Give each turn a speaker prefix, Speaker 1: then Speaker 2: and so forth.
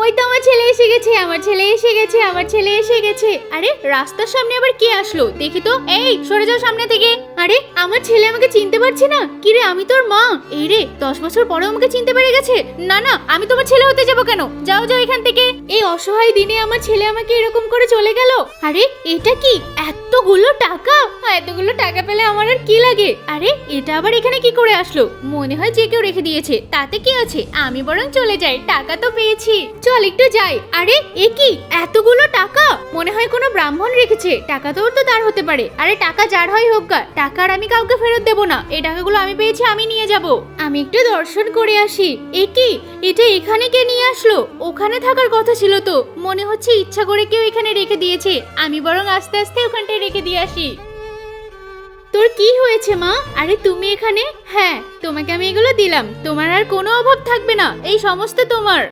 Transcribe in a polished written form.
Speaker 1: ওই তো আমার ছেলে এসে গেছে, আমার ছেলে এসে গেছে, আমার ছেলে এসে গেছে। আরে রাস্তার সামনে আবার কে আসলো দেখি তো। এই সরে যাও সামনে থেকে। আরে আমার ছেলে আমাকে চিনতে পারছে না। কি রে, আমি তোর মা। এই রে 10 বছর পরে আমাকে চিনতে পেরে গেছে। না না, আমি তোমার ছেলে হতে যাবো কেন? যাও যাও এখান থেকে। এই অসহায় দিনে আমার ছেলে আমাকে এরকম করে চলে গেল। আরে এটা কি? এতগুলো টাকা! এতগুলো টাকা পেলে আমার আর কি লাগে? আরে এটা আবার এখানে কি করে আসলো? মনে হয় যে কেউ রেখে দিয়েছে। তাতে কি আছে, আমি বরং চলে যাই, টাকা তো পেয়েছি। চল একটু যাই। আরে এ কি এতগুলো টাকা? মনে হয় কোনো ব্রাহ্মণ রেখেছে। টাকা তো ওর তো তার হতে পারে। আরে টাকা যার হয় হোক গা, টাকা আর আমি কাউকে ফেরত দেব না। এই টাকাগুলো আমি পেয়েছি, আমি নিয়ে যাব। আমি একটু দর্শন করে আসি। এ কি, এটা এখানে কে নিয়ে আসলো? ওখানে থাকার কথা ছিল তো। মনে হচ্ছে ইচ্ছা করে কেউ এখানে রেখে দিয়েছে। আমি বরং আস্তে আস্তে ওখানটায় রেখে দিয়ে আসি। তোর কি হয়েছে মা? আরে তুমি এখানে? হ্যাঁ, তোমাকে আমি এগুলো দিলাম, তোমার আর কোনো অভাব থাকবে না, এই সমস্ত তোমার।